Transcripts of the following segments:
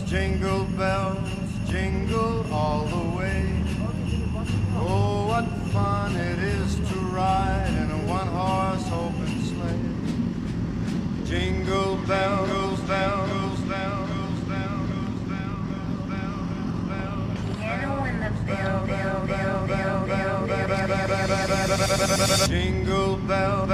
jingle bells, jingle all the way. Oh, what fun it is to ride in a one-horse open sleigh. Jingle bells, bells, bells, bells, bells, bells, bells, bells. Jingle bell,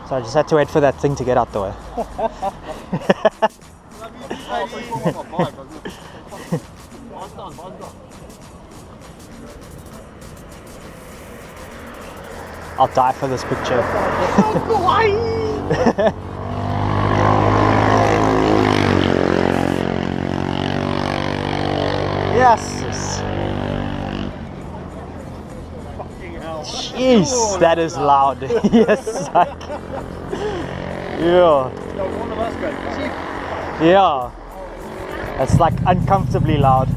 So I just had to wait for that thing to get out the way. I'll die for this picture. Yes. Jeez, that is loud. Yes, like, yeah. Yeah. It's like uncomfortably loud.